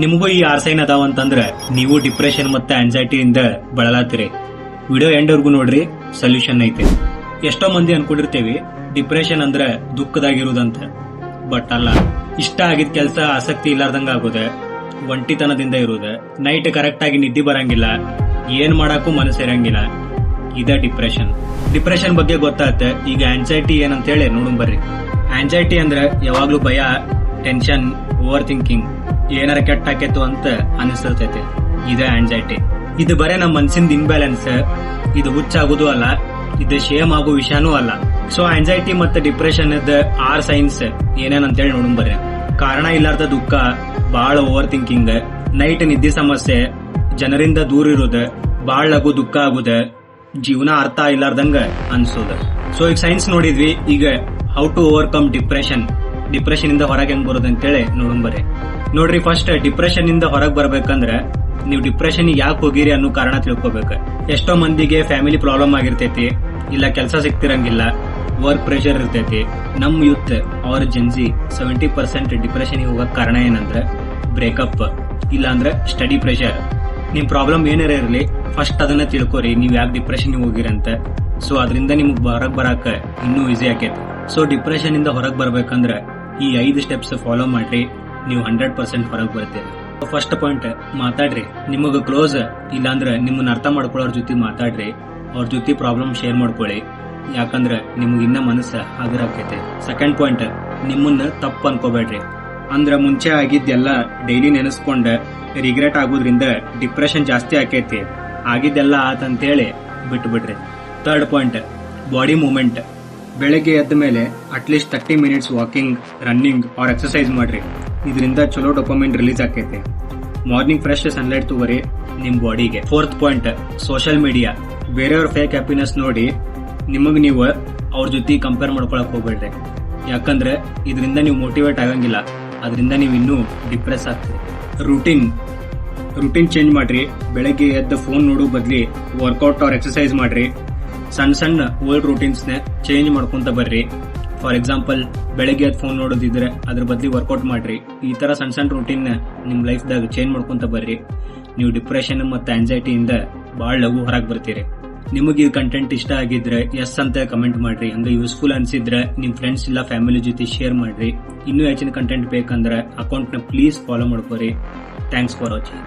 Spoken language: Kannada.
ನಿಮಗೂ ಈ 6 ಸೈನ್ ಅದಾವ ಅಂತಂದ್ರ ನೀವು ಡಿಪ್ರೆಷನ್ ಮತ್ತೆ ಆಂಗ್ಸೈಟಿಯಿಂದ ಬಳಲಾತಿರಿ. ವಿಡಿಯೋ ಎಂಡ್ವರೆಗೂ ನೋಡ್ರಿ, ಸೊಲ್ಯೂಷನ್ ಐತೆ. ಎಷ್ಟೋ ಮಂದಿ ಅನ್ಕೊಂಡಿರ್ತೇವಿ ಡಿಪ್ರೆಷನ್ ಅಂದ್ರ ದುಃಖದಾಗಿರುವುದಂತ. ಬಟ್ ಅಲ್ಲ. ಇಷ್ಟ ಆಗಿದ್ ಕೆಲಸ ಆಸಕ್ತಿ ಇಲ್ಲಾರ್ದಂಗ ಆಗೋದ, ಒಂಟಿತನದಿಂದ ಇರುದ, ನೈಟ್ ಕರೆಕ್ಟ್ ಆಗಿ ನಿದ್ದೆ ಬರಂಗಿಲ್ಲ, ಏನ್ ಮಾಡಾಕು ಮನಸ್ಸಿರಂಗಿಲ್ಲ. ಇದ ಡಿಪ್ರೆಷನ್. ಡಿಪ್ರೆಷನ್ ಬಗ್ಗೆ ಗೊತ್ತಾತ. ಈಗ ಆಂಗ್ಸೈಟಿ ಏನಂತ ಹೇಳಿ ನೋಡೋಣ ಬರ್ರಿ. ಆಂಗ್ಸೈಟಿ ಅಂದ್ರ ಯಾವಾಗ್ಲೂ ಭಯ, ಟೆನ್ಷನ್, ಓವರ್ ಥಿಂಕಿಂಗ್, ಏನಾರ ಕೆಟ್ಟ ಆಕೇತು ಅಂತ ಅನಿಸ್ತೈತೆ. ಇದ ಆಂಗ್ಸೈಟಿ. ಇದು ಬರೇ ನಮ್ಮ ಮನ್ಸಿಂದ ಇನ್ಬ್ಯಾಲೆನ್ಸ್. ಇದು ಹುಚ್ಚಾಗೋದು ಅಲ್ಲ, ಇದು ಶೇಮ್ ಆಗೋ ವಿಷಯನೂ ಅಲ್ಲ. ಸೊ ಆಂಗ್ಸೈಟಿ ಮತ್ತೆ ಡಿಪ್ರೆಷನ್ 6 ಸೈನ್ಸ್ ಏನೇನಂತ ಹೇಳಿ ನೋಡೋಣ ಬರ್ರಿ. ಕಾರಣ ಇಲ್ಲಾರ್ದ ದುಃಖ, ಬಾಳ ಓವರ್ ಥಿಂಕಿಂಗ್, ನೈಟ್ ನಿದ್ದೆ ಸಮಸ್ಯೆ, ಜನರಿಂದ ದೂರ ಇರೋದ, ಬಾಳ ಲಘು ದುಃಖ ಆಗುದ, ಜೀವನ ಅರ್ಥ ಇಲ್ಲಾರ್ದಂಗ ಅನ್ಸೋದ. ಸೊ ಈಗ ಸೈನ್ಸ್ ನೋಡಿದ್ವಿ. ಈಗ ಹೌ ಟು ಓವರ್ಕಮ್ ಡಿಪ್ರೆಷನ್ ಇಂದ ಹೊರಗೆ ಹೆಂಗ್ ಬರೋದು ಅಂತೇಳಿ ನೋಡೋಣ ಬರ್ರಿ. ನೋಡ್ರಿ, ಫಸ್ಟ್ ಡಿಪ್ರೆಷನ್ ಇಂದ ಹೊರಗೆ ಬರ್ಬೇಕಂದ್ರ ನೀವು ಡಿಪ್ರೆಷನ್ ಯಾಕೆ ಹೋಗಿರಿ ಅನ್ನೋ ಕಾರಣ ತಿಳ್ಕೊಬೇಕ. ಎಷ್ಟೋ ಮಂದಿಗೆ ಫ್ಯಾಮಿಲಿ ಪ್ರಾಬ್ಲಮ್ ಆಗಿರ್ತೈತಿ, ಇಲ್ಲ ಕೆಲಸ ಸಿಕ್ತಿರಂಗಿಲ್ಲ, ವರ್ಕ್ ಪ್ರೆಷರ್ ಇರ್ತೈತಿ. ನಮ್ ಯೂತ್ ಅವ್ರ ಜೆನ್ಸಿ 70% ಡಿಪ್ರೆಷನ್ ಹೋಗಕ್ ಕಾರಣ ಏನಂದ್ರ ಬ್ರೇಕಪ್, ಇಲ್ಲ ಅಂದ್ರ ಸ್ಟಡಿ ಪ್ರೆಷರ್. ನಿಮ್ ಪ್ರಾಬ್ಲಮ್ ಏನಾರ ಇರಲಿ, ಫಸ್ಟ್ ಅದನ್ನ ತಿಳ್ಕೊರಿ, ನೀವ್ ಯಾಕೆ ಡಿಪ್ರೆಷನ್ ಹೋಗಿರಂತ. ಸೊ ಅದರಿಂದ ನಿಮ್ಗೆ ಹೊರಗ್ ಬರಾಕ ಇನ್ನೂ ಈಸಿ ಆಕೇತಿ. ಸೊ ಡಿಪ್ರೆಷನ್ ಇಂದ ಹೊರಗ್ ಬರ್ಬೇಕಂದ್ರ ಈ 5 ಸ್ಟೆಪ್ಸ್ ಫಾಲೋ ಮಾಡ್ರಿ, ನೀವು 100% ಹೊರಗ್ ಬರ್ತೀರಿ. ಫಸ್ಟ್ ಪಾಯಿಂಟ್, ಮಾತಾಡ್ರಿ. ನಿಮಗ ಕ್ಲೋಸ್ ಇಲ್ಲಾಂದ್ರ ನಿಮ್ಮನ್ನ ಅರ್ಥ ಮಾಡ್ಕೊಳ್ಳೋರ್ ಜೊತೆ ಮಾತಾಡ್ರಿ. ಅವ್ರ ಜೊತೆ ಪ್ರಾಬ್ಲಮ್ ಶೇರ್ ಮಾಡ್ಕೊಳ್ಳಿ, ಯಾಕಂದ್ರ ನಿಮಗ್ ಇನ್ನ ಮನಸ್ಸು ಹಗರಾಕೈತೆ. ಸೆಕೆಂಡ್ ಪಾಯಿಂಟ್, ನಿಮ್ಮನ್ನ ತಪ್ಪು ಅನ್ಕೋಬೇಡ್ರಿ. ಅಂದ್ರ ಮುಂಚೆ ಆಗಿದ್ದೆಲ್ಲ ಡೈಲಿ ನೆನೆಸ್ಕೊಂಡ ರಿಗ್ರೆಟ್ ಆಗೋದ್ರಿಂದ ಡಿಪ್ರೆಷನ್ ಜಾಸ್ತಿ ಆಕೈತಿ. ಆಗಿದ್ದೆಲ್ಲ ಆತಂತೇಳಿ ಬಿಟ್ಟು ಬಿಡ್ರಿ. Third point, body movement. ಬೆಳಗ್ಗೆ ಎದ್ದ ಮೇಲೆ at least 30 minutes walking, running or exercise ಮಾಡ್ರಿ. ಇದರಿಂದ ಚಲೋ ಡೋಪಮೈನ್ ರಿಲೀಸ್ ಆಕೈತಿ. ಮಾರ್ನಿಂಗ್ ಫ್ರೆಶ್ ಸನ್ಲೈಟ್ ತಗೋರಿ ನಿಮ್ ಬಾಡಿಗೆ. Fourth point, social media. ಬೇರೆಯವ್ರ ಫೇಕ್ ಹ್ಯಾಪಿನೆಸ್ ನೋಡಿ ನಿಮಗ್ ನೀವು ಅವ್ರ ಜೊತೆ ಕಂಪೇರ್ ಮಾಡ್ಕೊಳಕ್ ಹೋಗ್ಬೇಡ್ರಿ. ಯಾಕಂದ್ರೆ ಇದರಿಂದ ನೀವು ಮೋಟಿವೇಟ್ ಆಗಂಗಿಲ್ಲ, ಅದರಿಂದ ನೀವು ಇನ್ನೂ ಡಿಪ್ರೆಸ್ ಆಗ್ತೀರಿ. ರೂಟೀನ್ ಚೇಂಜ್ ಮಾಡ್ರಿ. ಬೆಳಗ್ಗೆ ಎದ್ದ ಫೋನ್ ನೋಡೋ ಬದ್ಲಿ ವರ್ಕೌಟ್ ಆರ್ ಎಕ್ಸರ್ಸೈಸ್ ಮಾಡ್ರಿ. ಸಣ್ಣ ಓಲ್ಡ್ ರೂಟೀನ್ಸ್ ನ ಚೇಂಜ್ ಮಾಡ್ಕೊಂತ ಬರ್ರಿ. ಫಾರ್ ಎಕ್ಸಾಂಪಲ್, ಬೆಳಗ್ಗೆ ಎದ್ದು ಫೋನ್ ನೋಡೋದಿದ್ರೆ ಅದ್ರ ಬದ್ಲಿ ವರ್ಕೌಟ್ ಮಾಡ್ರಿ. ಈ ತರ ಸಣ್ಣ ರೂಟೀನ್ ನಿಮ್ ಲೈಫ್ ದಾಗ ಚೇಂಜ್ ಮಾಡ್ಕೊಂತ ಬರ್ರಿ. ನೀವು ಡಿಪ್ರೆಷನ್ ಮತ್ತೆ ಆಂಗ್ಸೈಟಿಯಿಂದ ಬಹಳ ಲಘು ಹೊರಗೆ ಬರ್ತೀರಿ. ನಿಮಗೆ ಈ ಕಂಟೆಂಟ್ ಇಷ್ಟ ಆಗಿದ್ರೆ ಎಸ್ ಅಂತ ಕಮೆಂಟ್ ಮಾಡ್ರಿ. ಹಂಗ ಯೂಸ್ಫುಲ್ ಅನ್ಸಿದ್ರೆ ನಿಮ್ ಫ್ರೆಂಡ್ಸ್ ಇಲ್ಲ ಫ್ಯಾಮಿಲಿ ಜೊತೆ ಶೇರ್ ಮಾಡ್ರಿ. ಇನ್ನೂ ಹೆಚ್ಚಿನ ಕಂಟೆಂಟ್ ಬೇಕಂದ್ರೆ ಅಕೌಂಟ್ ನ ಪ್ಲೀಸ್ ಫಾಲೋ ಮಾಡ್ಕೋರಿ. Thanks for watching.